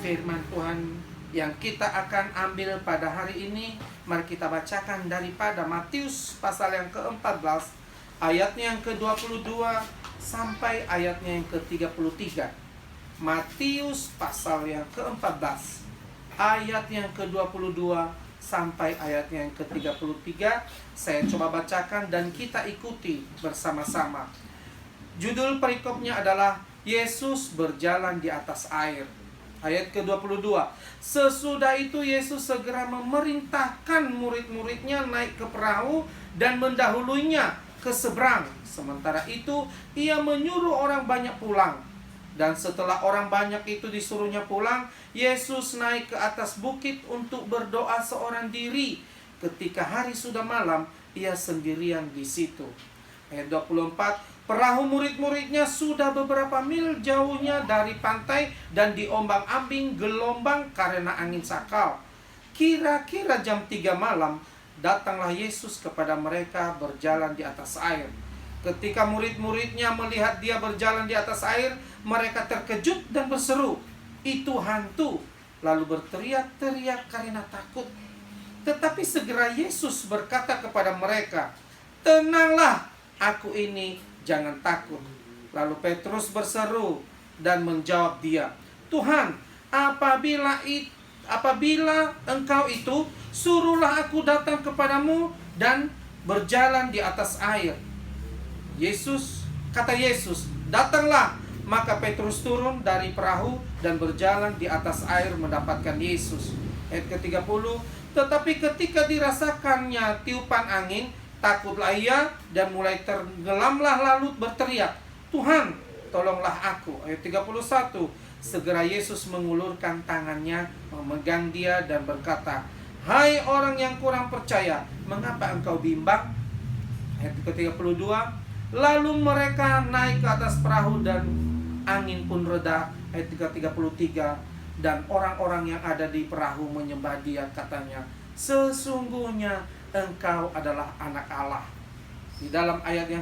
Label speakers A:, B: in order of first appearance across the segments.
A: firman Tuhan yang kita akan ambil pada hari ini. Mari kita bacakan daripada Matius pasal yang ke-14, ayatnya yang ke-22 sampai ayatnya yang ke-33. Matius pasal yang ke-14, ayat yang ke-22 sampai ayatnya yang ke-33. Saya coba bacakan dan kita ikuti bersama-sama. Judul perikopnya adalah Yesus berjalan di atas air. Ayat ke-22. Sesudah itu Yesus segera memerintahkan murid-muridnya naik ke perahu dan mendahuluinya ke seberang. Sementara itu ia menyuruh orang banyak pulang. Dan setelah orang banyak itu disuruhnya pulang, Yesus naik ke atas bukit untuk berdoa seorang diri. Ketika hari sudah malam, ia sendirian di situ. Ayat 24. Perahu murid-muridnya sudah beberapa mil jauhnya dari pantai dan diombang-ambing gelombang karena angin sakal. Kira-kira jam 3 malam, datanglah Yesus kepada mereka berjalan di atas air. Ketika murid-muridnya melihat dia berjalan di atas air, mereka terkejut dan berseru, "Itu hantu!" Lalu berteriak-teriak karena takut. Tetapi segera Yesus berkata kepada mereka, "Tenanglah, aku ini, jangan takut." Lalu Petrus berseru dan menjawab dia, "Tuhan, apabila engkau itu, suruhlah aku datang kepadamu dan berjalan di atas air." Kata Yesus, "Datanglah." Maka Petrus turun dari perahu dan berjalan di atas air mendapatkan Yesus. Ayat ke-30. Tetapi ketika dirasakannya tiupan angin, takutlah ia dan mulai tenggelamlah, lalu berteriak, "Tuhan, tolonglah aku." Ayat 31. Segera Yesus mengulurkan tangannya, memegang dia dan berkata, "Hai orang yang kurang percaya, mengapa engkau bimbang?" Ayat ke-32. Lalu mereka naik ke atas perahu dan angin pun reda. Ayat 33. Dan orang-orang yang ada di perahu menyembah dia, katanya, "Sesungguhnya engkau adalah anak Allah." Di dalam ayat yang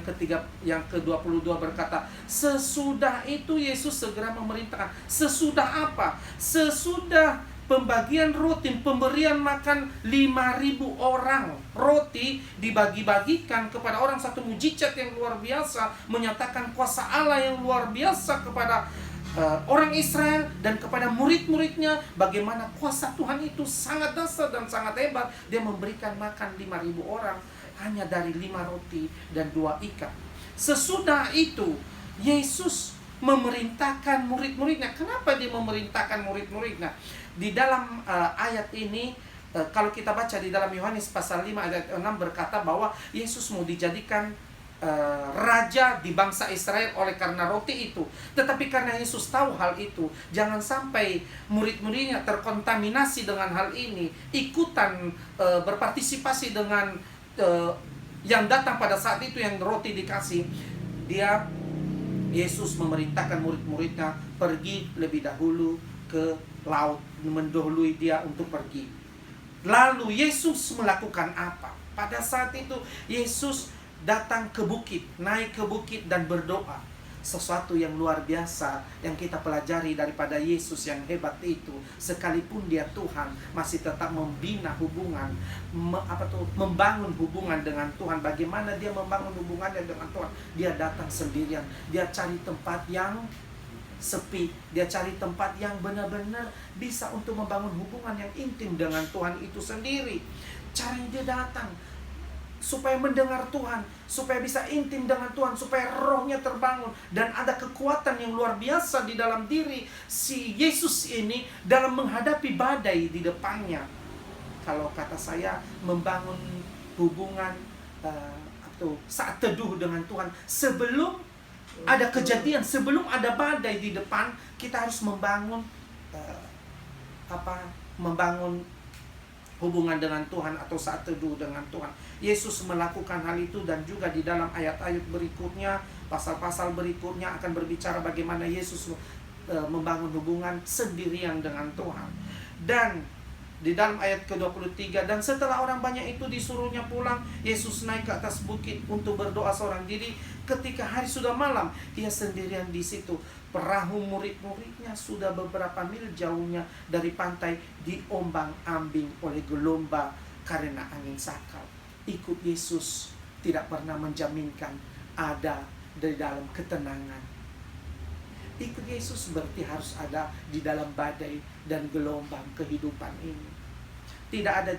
A: ke-22 berkata, sesudah itu Yesus segera memerintahkan. Sesudah apa? Sesudah pembagian roti, pemberian makan 5.000 orang. Roti dibagi-bagikan kepada orang, satu mujizat yang luar biasa, menyatakan kuasa Allah yang luar biasa kepada orang Israel dan kepada murid-muridnya. Bagaimana kuasa Tuhan itu sangat dahsyat dan sangat hebat. Dia memberikan makan 5.000 orang hanya dari 5 roti dan 2 ikan. Sesudah itu Yesus memerintahkan murid-muridnya. Kenapa dia memerintahkan murid-muridnya? Di dalam ayat ini, kalau kita baca di dalam Yohanes pasal 5 ayat 6 berkata bahwa Yesus mau dijadikan raja di bangsa Israel oleh karena roti itu. Tetapi karena Yesus tahu hal itu, jangan sampai murid-muridnya terkontaminasi dengan hal ini, ikutan berpartisipasi dengan yang datang pada saat itu yang roti dikasih. Yesus memerintahkan murid-muridnya pergi lebih dahulu ke laut, mendahului dia untuk pergi. Lalu Yesus melakukan apa? Pada saat itu Yesus datang ke bukit, naik ke bukit dan berdoa. Sesuatu yang luar biasa yang kita pelajari daripada Yesus yang hebat itu, sekalipun dia Tuhan, masih tetap membina hubungan, membangun hubungan dengan Tuhan. Bagaimana dia membangun hubungannya dengan Tuhan? Dia datang sendirian, dia cari tempat yang sepi, dia cari tempat yang benar-benar bisa untuk membangun hubungan yang intim dengan Tuhan itu sendiri. Caranya dia datang supaya mendengar Tuhan, supaya bisa intim dengan Tuhan, supaya rohnya terbangun dan ada kekuatan yang luar biasa di dalam diri si Yesus ini dalam menghadapi badai di depannya. Kalau kata saya, membangun hubungan atau saat teduh dengan Tuhan sebelum ada kejadian, sebelum ada badai di depan, kita harus membangun membangun hubungan dengan Tuhan atau saat teduh dengan Tuhan. Yesus melakukan hal itu, dan juga di dalam ayat-ayat berikutnya, pasal-pasal berikutnya akan berbicara bagaimana Yesus membangun hubungan sendirian dengan Tuhan. Dan di dalam ayat ke-23, dan setelah orang banyak itu disuruhnya pulang, Yesus naik ke atas bukit untuk berdoa seorang diri. Ketika hari sudah malam, ia sendirian di situ. Perahu murid-muridnya sudah beberapa mil jauhnya dari pantai, diombang-ambing oleh gelombang karena angin sakal. Ikut Yesus tidak pernah menjaminkan ada di dalam ketenangan. Ikut Yesus berarti harus ada di dalam badai dan gelombang kehidupan ini. Tidak ada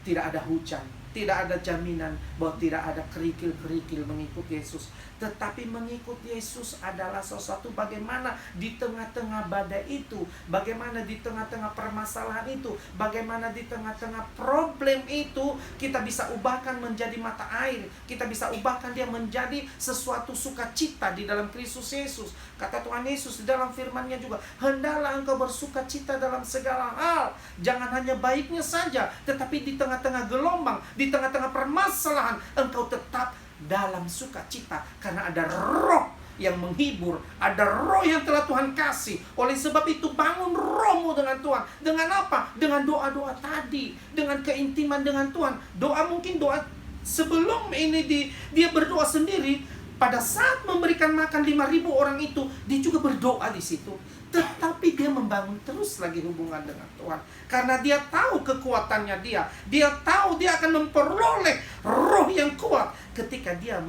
A: tidak ada hujan, tidak ada jaminan bahwa tidak ada kerikil-kerikil mengikut Yesus. Tetapi mengikut Yesus adalah sesuatu bagaimana di tengah-tengah badai itu, bagaimana di tengah-tengah permasalahan itu, bagaimana di tengah-tengah problem itu, kita bisa ubahkan menjadi mata air. Kita bisa ubahkan dia menjadi sesuatu sukacita di dalam Kristus Yesus. Kata Tuhan Yesus di dalam firman-Nya juga, hendaklah engkau bersukacita dalam segala hal. Jangan hanya baiknya saja, tetapi di tengah-tengah gelombang, di tengah-tengah permasalahan, engkau tetap dalam sukacita, karena ada roh yang menghibur, ada roh yang telah Tuhan kasih. Oleh sebab itu bangun rohmu dengan Tuhan. Dengan apa? Dengan doa-doa tadi, dengan keintiman dengan Tuhan. Doa, mungkin doa sebelum ini dia berdoa sendiri. Pada saat memberikan makan 5.000 orang itu, dia juga berdoa di situ. Tetapi dia membangun terus lagi hubungan dengan Tuhan, karena dia tahu kekuatannya dia. Dia tahu dia akan memperoleh roh yang kuat ketika dia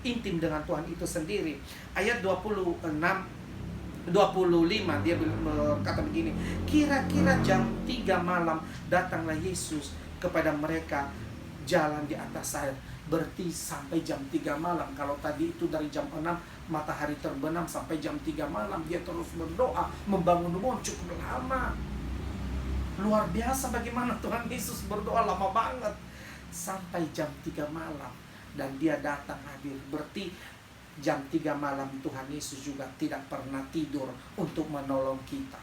A: intim dengan Tuhan itu sendiri. Ayat 25 dia berkata begini, kira-kira jam 3 malam datanglah Yesus kepada mereka jalan di atas air. Berarti sampai jam 3 malam. Kalau tadi itu dari jam 6 matahari terbenam sampai jam 3 malam dia terus berdoa, membangun hubungan cukup lama. Luar biasa bagaimana Tuhan Yesus berdoa lama banget. Sampai jam 3 malam dan dia datang hadir. Berarti jam 3 malam Tuhan Yesus juga tidak pernah tidur untuk menolong kita.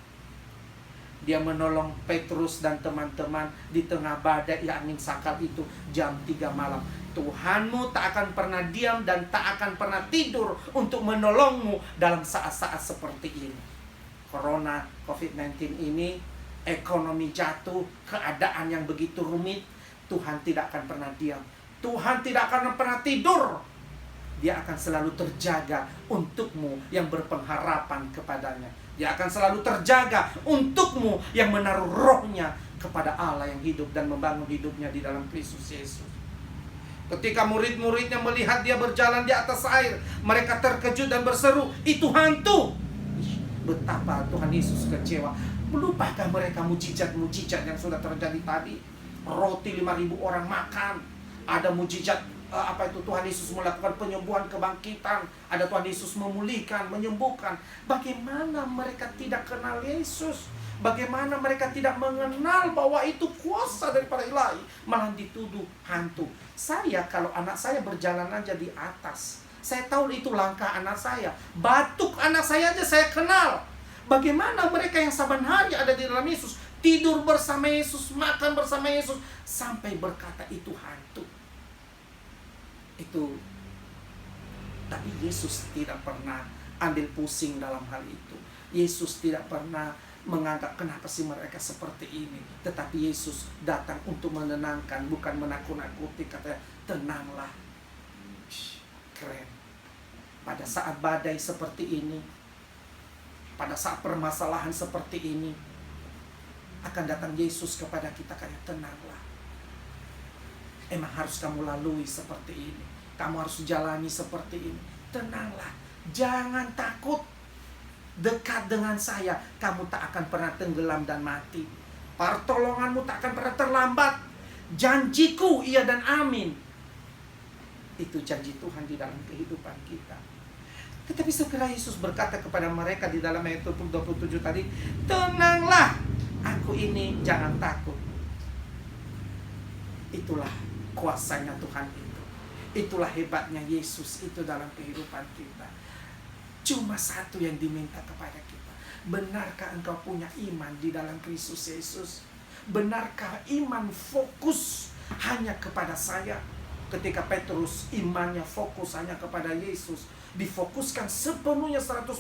A: Dia menolong Petrus dan teman-teman di tengah badai angin sakal itu jam 3 malam. Tuhanmu tak akan pernah diam dan tak akan pernah tidur untuk menolongmu dalam saat-saat seperti ini. Corona, COVID-19 ini, ekonomi jatuh, keadaan yang begitu rumit, Tuhan tidak akan pernah diam. Tuhan tidak akan pernah tidur. Dia akan selalu terjaga untukmu yang berpengharapan kepadanya. Dia akan selalu terjaga untukmu yang menaruh rohnya kepada Allah yang hidup dan membangun hidupnya di dalam Kristus Yesus. Ketika murid-muridnya melihat dia berjalan di atas air, mereka terkejut dan berseru, itu hantu. Betapa Tuhan Yesus kecewa. Melupakah mereka mujizat-mujizat yang sudah terjadi tadi? Roti 5.000 orang makan. Ada mujizat Tuhan Yesus melakukan penyembuhan, kebangkitan. Ada Tuhan Yesus memulihkan, menyembuhkan. Bagaimana mereka tidak kenal Yesus? Bagaimana mereka tidak mengenal bahwa itu kuasa daripada ilahi, malah dituduh hantu. Saya, kalau anak saya berjalan aja di atas, saya tahu itu langkah anak saya. Batuk anak saya aja saya kenal. Bagaimana mereka yang saban hari ada di dalam Yesus, tidur bersama Yesus, makan bersama Yesus, sampai berkata itu hantu. Itu. Tapi Yesus tidak pernah ambil pusing dalam hal itu. Yesus tidak pernah menganggap kenapa sih mereka seperti ini. Tetapi Yesus datang untuk menenangkan, bukan menakut-nakuti. Katanya, tenanglah. Keren. Pada saat badai seperti ini, pada saat permasalahan seperti ini, akan datang Yesus kepada kita kayak, tenanglah. Emang harus kamu lalui seperti ini, kamu harus jalani seperti ini. Tenanglah, jangan takut. Dekat dengan saya, kamu tak akan pernah tenggelam dan mati. Pertolonganmu tak akan pernah terlambat. Janjiku iya dan amin. Itu janji Tuhan di dalam kehidupan kita. Tetapi segera Yesus berkata kepada mereka di dalam ayat 27 tadi, tenanglah, aku ini, jangan takut. Itulah kuasanya Tuhan itu. Itulah hebatnya Yesus itu dalam kehidupan kita. Cuma satu yang diminta kepada kita. Benarkah engkau punya iman di dalam Kristus Yesus? Benarkah iman fokus hanya kepada saya? Ketika Petrus imannya fokus hanya kepada Yesus, difokuskan sepenuhnya 100%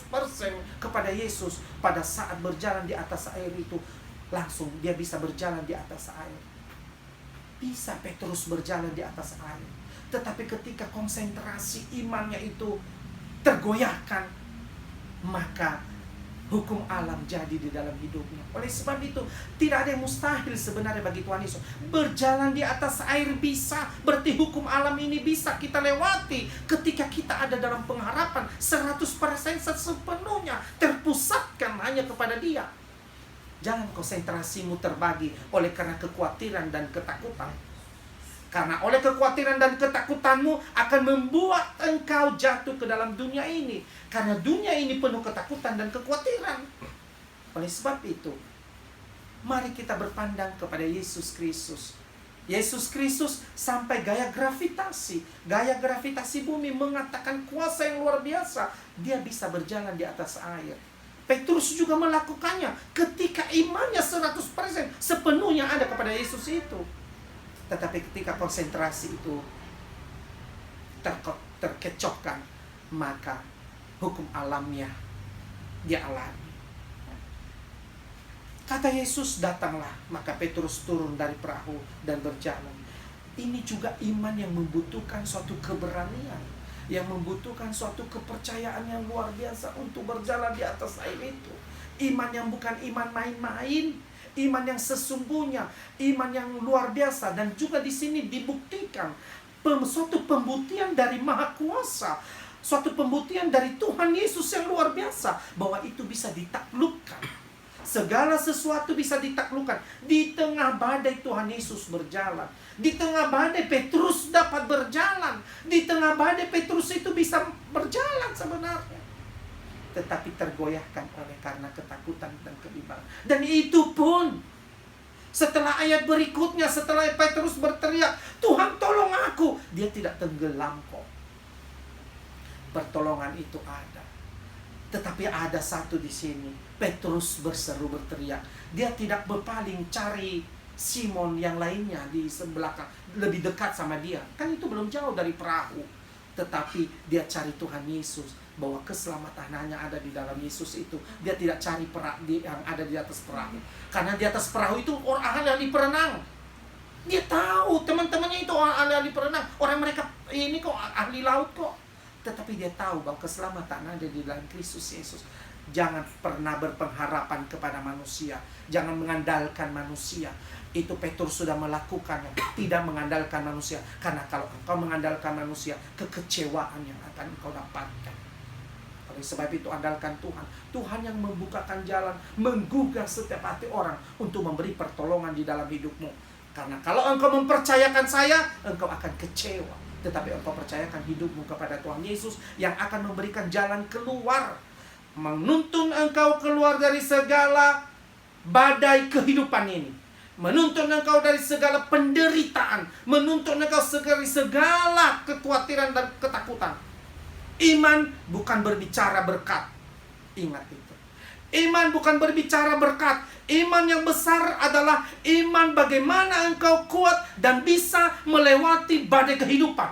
A: kepada Yesus, pada saat berjalan di atas air itu, langsung dia bisa berjalan di atas air. Bisa Petrus berjalan di atas air. Tetapi ketika konsentrasi imannya itu tergoyahkan, maka hukum alam jadi di dalam hidupnya. Oleh sebab itu, tidak ada yang mustahil sebenarnya bagi Tuhan Yesus. Berjalan di atas air bisa, berarti hukum alam ini bisa kita lewati ketika kita ada dalam pengharapan 100% sepenuhnya terpusatkan hanya kepada Dia. Jangan konsentrasimu terbagi oleh karena kekhawatiran dan ketakutan. Karena oleh kekhawatiran dan ketakutanmu akan membuat engkau jatuh ke dalam dunia ini. Karena dunia ini penuh ketakutan dan kekhawatiran. Oleh sebab itu, mari kita berpandang kepada Yesus Kristus. Yesus Kristus sampai gaya gravitasi. Gaya gravitasi bumi mengatakan kuasa yang luar biasa. Dia bisa berjalan di atas air. Petrus juga melakukannya ketika imannya 100% sepenuhnya ada kepada Yesus itu. Tetapi ketika konsentrasi itu terkecohkan, maka hukum alamnya dia alami. Kata Yesus, datanglah, maka Petrus turun dari perahu dan berjalan. Ini juga iman yang membutuhkan suatu keberanian, yang membutuhkan suatu kepercayaan yang luar biasa untuk berjalan di atas air itu. Iman yang bukan iman main-main, iman yang sesungguhnya, iman yang luar biasa. Dan juga di sini dibuktikan suatu pembuktian dari Maha Kuasa, suatu pembuktian dari Tuhan Yesus yang luar biasa, bahwa itu bisa ditaklukkan. Segala sesuatu bisa ditaklukkan. Di tengah badai Tuhan Yesus berjalan. Di tengah badai Petrus dapat berjalan. Di tengah badai Petrus itu bisa berjalan sebenarnya, tetapi tergoyahkan oleh karena ketakutan dan kebimbangan. Dan itu pun setelah ayat berikutnya, setelah Petrus berteriak, Tuhan tolong aku, dia tidak tenggelam kok. Pertolongan itu ada. Tetapi ada satu di sini, Petrus berseru berteriak. Dia tidak berpaling cari Simon yang lainnya di sebelah, lebih dekat sama dia. Kan itu belum jauh dari perahu. Tetapi dia cari Tuhan Yesus, bahwa keselamatan hanya ada di dalam Yesus itu. Dia tidak cari yang ada di atas perahu. Karena di atas perahu itu orang ahli berenang. Dia tahu teman-temannya itu orang ahli berenang. Orang mereka ini kok ahli laut kok. Tetapi dia tahu bahwa keselamatan ada di dalam Kristus Yesus. Jangan pernah berpengharapan kepada manusia. Jangan mengandalkan manusia. Itu Petrus sudah melakukannya. Tidak mengandalkan manusia. Karena kalau engkau mengandalkan manusia, kekecewaan yang akan engkau dapatkan. Oleh sebab itu andalkan Tuhan. Tuhan yang membukakan jalan, menggugah setiap hati orang untuk memberi pertolongan di dalam hidupmu. Karena kalau engkau mempercayakan saya, engkau akan kecewa. Tetapi engkau percayakan hidupmu kepada Tuhan Yesus yang akan memberikan jalan keluar, menuntun engkau keluar dari segala badai kehidupan ini, menuntun engkau dari segala penderitaan, menuntun engkau dari segala kekhawatiran dan ketakutan. Iman bukan berbicara berkat. Ingat itu. Iman bukan berbicara berkat. Iman yang besar adalah iman bagaimana engkau kuat dan bisa melewati badai kehidupan.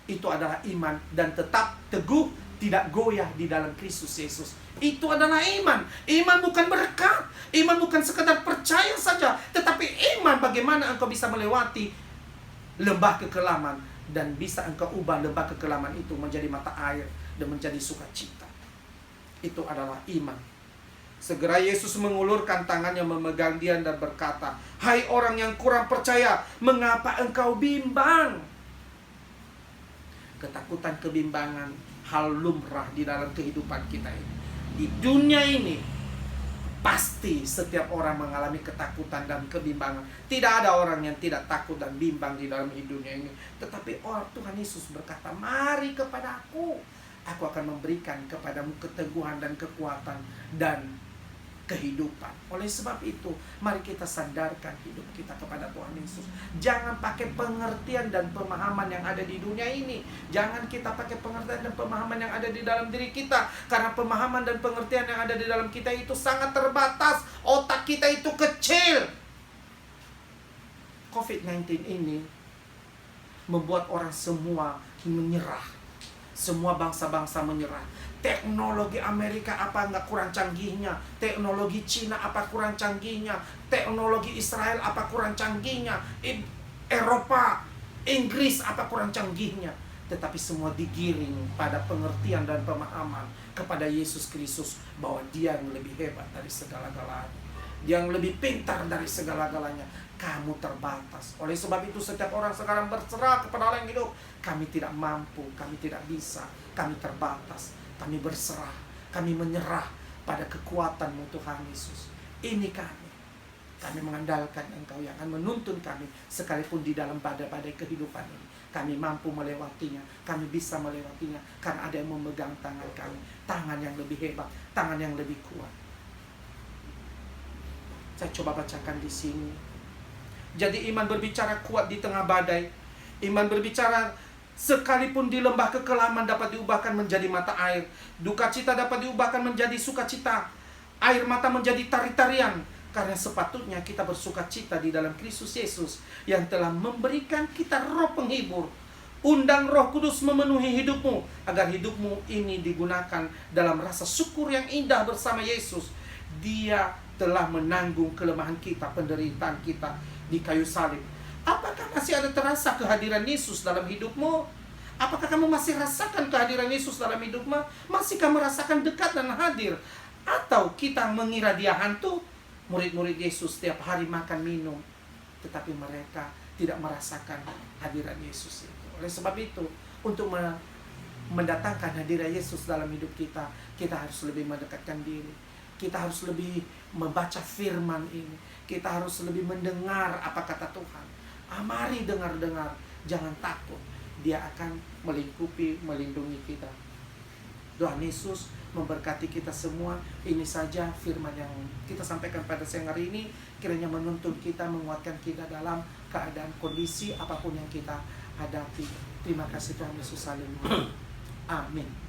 A: Itu adalah iman dan tetap teguh, tidak goyah di dalam Kristus Yesus. Itu adalah iman. Iman bukan berkat. Iman bukan sekadar percaya saja, tetapi iman bagaimana engkau bisa melewati lembah kekelaman dan bisa engkau ubah lembah kekelaman itu menjadi mata air dan menjadi sukacita. Itu adalah iman. Segera Yesus mengulurkan tangannya memegang dia dan berkata, "Hai orang yang kurang percaya, mengapa engkau bimbang?" Ketakutan, kebimbangan hal lumrah di dalam kehidupan kita ini. Di dunia ini pasti setiap orang mengalami ketakutan dan kebimbangan. Tidak ada orang yang tidak takut dan bimbang di dalam dunia ini. Tetapi Tuhan Yesus berkata, "Mari kepada aku. Aku akan memberikan kepadamu keteguhan dan kekuatan dan kehidupan." Oleh sebab itu, mari kita sandarkan hidup kita kepada Tuhan Yesus. Jangan pakai pengertian dan pemahaman yang ada di dunia ini. Jangan kita pakai pengertian dan pemahaman yang ada di dalam diri kita. Karena pemahaman dan pengertian yang ada di dalam kita itu sangat terbatas. Otak kita itu kecil. COVID-19 ini membuat orang semua menyerah. Semua bangsa-bangsa menyerah. Teknologi Amerika apa enggak kurang canggihnya? Teknologi Cina apa kurang canggihnya? Teknologi Israel apa kurang canggihnya? Eropa, Inggris apa kurang canggihnya? tetapi semua digiring pada pengertian dan pemahaman kepada Yesus Kristus, bahwa Dia yang lebih hebat dari segala-galanya, Dia yang lebih pintar dari segala-galanya. Kamu terbatas. Oleh sebab itu setiap orang sekarang berserah kepada Allah yang hidup. Kami tidak mampu, kami tidak bisa, kami terbatas. Kami berserah, kami menyerah pada kekuatan-Mu Tuhan Yesus. Ini kami. Kami mengandalkan Engkau yang akan menuntun kami sekalipun di dalam badai-badai kehidupan ini. Kami mampu melewatinya, kami bisa melewatinya, karena ada yang memegang tangan kami. Tangan yang lebih hebat, tangan yang lebih kuat. Saya coba bacakan di sini. Jadi iman berbicara kuat di tengah badai. Iman berbicara sekalipun di lembah kekelaman dapat diubahkan menjadi mata air. Duka cita dapat diubahkan menjadi sukacita. Air mata menjadi tari-tarian. Karena sepatutnya kita bersuka cita di dalam Kristus Yesus yang telah memberikan kita roh penghibur. Undang Roh Kudus memenuhi hidupmu, agar hidupmu ini digunakan dalam rasa syukur yang indah bersama Yesus. Dia telah menanggung kelemahan kita, penderitaan kita di kayu salib. Apakah masih ada terasa kehadiran Yesus dalam hidupmu? Apakah kamu masih rasakan kehadiran Yesus dalam hidupmu? Masih kamu rasakan dekat dan hadir? Atau kita mengira Dia hantu? Murid-murid Yesus setiap hari makan minum, tetapi mereka tidak merasakan hadirat Yesus itu. Oleh sebab itu, untuk mendatangkan hadirat Yesus dalam hidup kita, kita harus lebih mendekatkan diri. Kita harus lebih membaca firman ini. Kita harus lebih mendengar apa kata Tuhan. Mari dengar-dengar, jangan takut. Dia akan melindungi kita. Tuhan Yesus memberkati kita semua. Ini saja firman yang kita sampaikan pada siang hari ini. Kiranya menuntun kita, menguatkan kita dalam keadaan kondisi apapun yang kita hadapi. Terima kasih Tuhan Yesus. Amin.